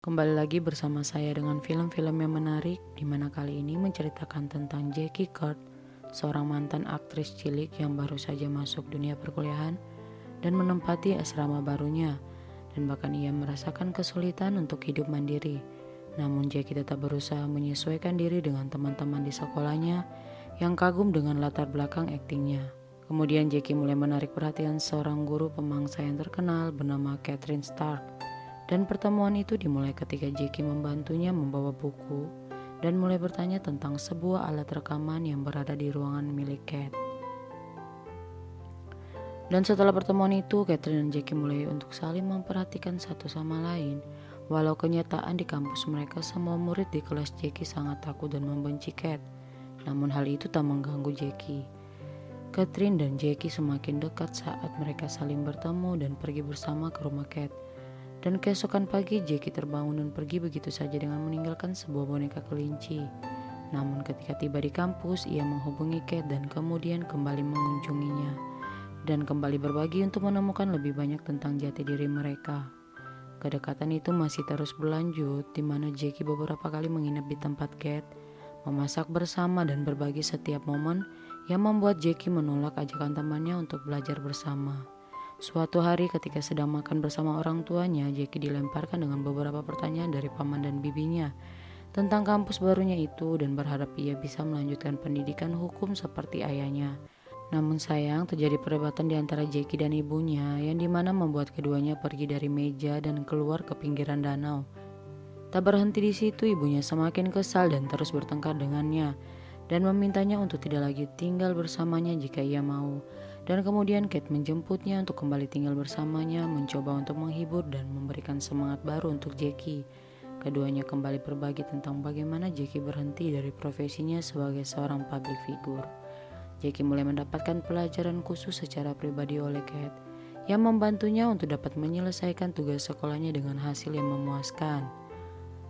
Kembali lagi bersama saya dengan film-film yang menarik, di mana kali ini menceritakan tentang Jackie Kurt, seorang mantan aktris cilik yang baru saja masuk dunia perkuliahan dan menempati asrama barunya, dan bahkan ia merasakan kesulitan untuk hidup mandiri. Namun Jackie tetap berusaha menyesuaikan diri dengan teman-teman di sekolahnya yang kagum dengan latar belakang aktingnya. Kemudian Jackie mulai menarik perhatian seorang guru pemangsa yang terkenal bernama Catherine Stark. Dan pertemuan itu dimulai ketika Jackie membantunya membawa buku dan mulai bertanya tentang sebuah alat rekaman yang berada di ruangan milik Kate. Dan setelah pertemuan itu, Catherine dan Jackie mulai untuk saling memperhatikan satu sama lain. Walau kenyataan di kampus mereka, semua murid di kelas Jackie sangat takut dan membenci Kate. Namun hal itu tak mengganggu Jackie. Catherine dan Jackie semakin dekat saat mereka saling bertemu dan pergi bersama ke rumah Kate. Dan keesokan pagi Jackie terbangun dan pergi begitu saja dengan meninggalkan sebuah boneka kelinci. Namun ketika tiba di kampus, ia menghubungi Kate dan kemudian kembali mengunjunginya. Dan kembali berbagi untuk menemukan lebih banyak tentang jati diri mereka. Kedekatan itu masih terus berlanjut, di mana Jackie beberapa kali menginap di tempat Kate, memasak bersama dan berbagi setiap momen yang membuat Jackie menolak ajakan temannya untuk belajar bersama. Suatu hari ketika sedang makan bersama orang tuanya, Jackie dilemparkan dengan beberapa pertanyaan dari paman dan bibinya tentang kampus barunya itu dan berharap ia bisa melanjutkan pendidikan hukum seperti ayahnya. Namun sayang terjadi perdebatan di antara Jackie dan ibunya yang dimana membuat keduanya pergi dari meja dan keluar ke pinggiran danau. Tak berhenti di situ, ibunya semakin kesal dan terus bertengkar dengannya dan memintanya untuk tidak lagi tinggal bersamanya jika ia mau. Dan kemudian Kate menjemputnya untuk kembali tinggal bersamanya, mencoba untuk menghibur dan memberikan semangat baru untuk Jackie. Keduanya kembali berbagi tentang bagaimana Jackie berhenti dari profesinya sebagai seorang public figure. Jackie mulai mendapatkan pelajaran khusus secara pribadi oleh Kate, yang membantunya untuk dapat menyelesaikan tugas sekolahnya dengan hasil yang memuaskan.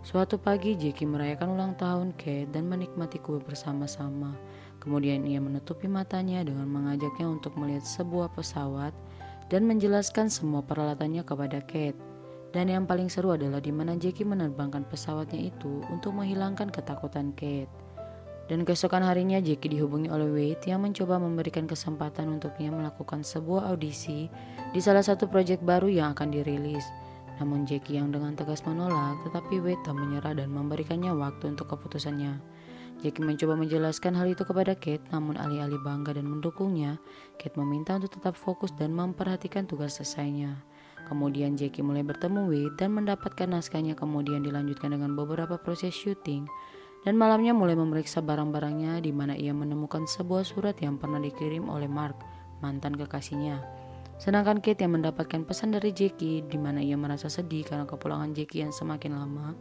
Suatu pagi Jackie merayakan ulang tahun Kate dan menikmati kue bersama-sama. Kemudian ia menutupi matanya dengan mengajaknya untuk melihat sebuah pesawat dan menjelaskan semua peralatannya kepada Kate. Dan yang paling seru adalah di mana Jackie menerbangkan pesawatnya itu untuk menghilangkan ketakutan Kate. Dan keesokan harinya Jackie dihubungi oleh Wade yang mencoba memberikan kesempatan untuknya melakukan sebuah audisi di salah satu proyek baru yang akan dirilis. Namun Jackie yang dengan tegas menolak, tetapi Wade tak menyerah dan memberikannya waktu untuk keputusannya. Jackie mencoba menjelaskan hal itu kepada Kate, namun alih-alih bangga dan mendukungnya, Kate meminta untuk tetap fokus dan memperhatikan tugas selesainya. Kemudian Jackie mulai bertemu Wade dan mendapatkan naskahnya, kemudian dilanjutkan dengan beberapa proses syuting. Dan malamnya mulai memeriksa barang-barangnya, di mana ia menemukan sebuah surat yang pernah dikirim oleh Mark, mantan kekasihnya. Sedangkan Kate yang mendapatkan pesan dari Jackie, di mana ia merasa sedih karena kepulangan Jackie yang semakin lama.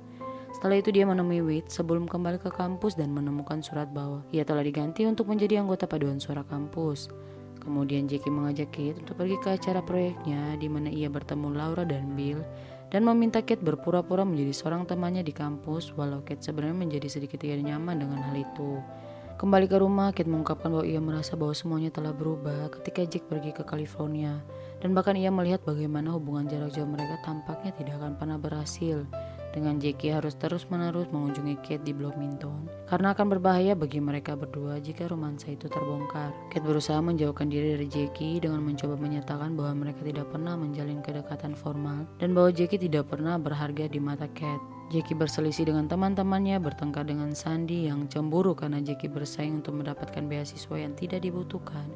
Setelah itu dia menemui Wade sebelum kembali ke kampus dan menemukan surat bahwa ia telah diganti untuk menjadi anggota paduan suara kampus. Kemudian Jackie mengajak Kate untuk pergi ke acara proyeknya, di mana ia bertemu Laura dan Bill dan meminta Kate berpura-pura menjadi seorang temannya di kampus, walau Kate sebenarnya menjadi sedikit tidak nyaman dengan hal itu. Kembali ke rumah, Kate mengungkapkan bahwa ia merasa bahwa semuanya telah berubah ketika Jack pergi ke California, dan bahkan ia melihat bagaimana hubungan jarak jauh mereka tampaknya tidak akan pernah berhasil. Dengan Jackie harus terus-menerus mengunjungi Kate di Bloomington karena akan berbahaya bagi mereka berdua jika romansa itu terbongkar. Kate berusaha menjauhkan diri dari Jackie dengan mencoba menyatakan bahwa mereka tidak pernah menjalin kedekatan formal dan bahwa Jackie tidak pernah berharga di mata Kate. Jackie berselisih dengan teman-temannya, bertengkar dengan Sandy yang cemburu karena Jackie bersaing untuk mendapatkan beasiswa yang tidak dibutuhkan,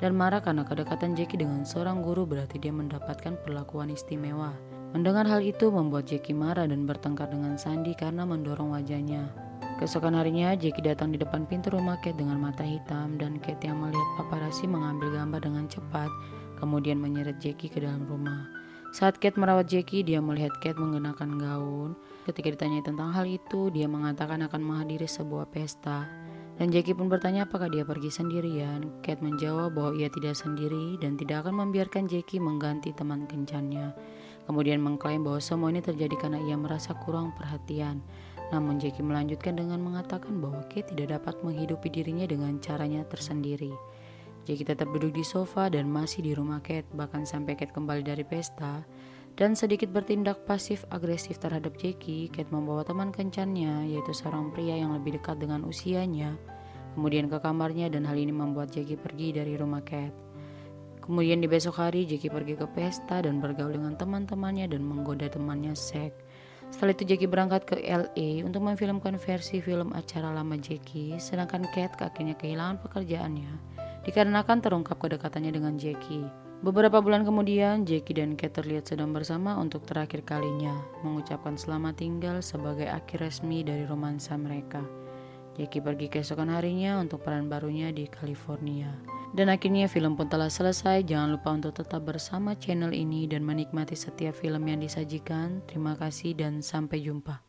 dan marah karena kedekatan Jackie dengan seorang guru berarti dia mendapatkan perlakuan istimewa. Mendengar hal itu membuat Jackie marah dan bertengkar dengan Sandy karena mendorong wajahnya. Keesokan harinya Jackie datang di depan pintu rumah Kate dengan mata hitam, dan Kate yang melihat paparazzi mengambil gambar dengan cepat kemudian menyeret Jackie ke dalam rumah. Saat Kate merawat Jackie, dia melihat Kate mengenakan gaun. Ketika ditanya tentang hal itu, dia mengatakan akan menghadiri sebuah pesta. Dan Jackie pun bertanya apakah dia pergi sendirian. Kate menjawab bahwa ia tidak sendiri dan tidak akan membiarkan Jackie mengganti teman kencannya. Kemudian mengklaim bahwa semua ini terjadi karena ia merasa kurang perhatian. Namun Jackie melanjutkan dengan mengatakan bahwa Kate tidak dapat menghidupi dirinya dengan caranya tersendiri. Jackie tetap duduk di sofa dan masih di rumah Kate, bahkan sampai Kate kembali dari pesta. dan sedikit bertindak pasif agresif terhadap Jackie, Kate membawa teman kencannya, yaitu seorang pria yang lebih dekat dengan usianya, kemudian ke kamarnya, dan hal ini membuat Jackie pergi dari rumah Kate. Kemudian di besok hari, Jackie pergi ke pesta dan bergaul dengan teman-temannya dan menggoda temannya Zack. Setelah itu Jackie berangkat ke LA untuk memfilmkan versi film acara lama Jackie, sedangkan Kate akhirnya kehilangan pekerjaannya dikarenakan terungkap kedekatannya dengan Jackie. Beberapa bulan kemudian, Jackie dan Kate terlihat sedang bersama untuk terakhir kalinya, mengucapkan selamat tinggal sebagai akhir resmi dari romansa mereka. Jackie pergi keesokan harinya untuk peran barunya di California. Dan akhirnya film pun telah selesai. Jangan lupa untuk tetap bersama channel ini dan menikmati setiap film yang disajikan. Terima kasih dan sampai jumpa.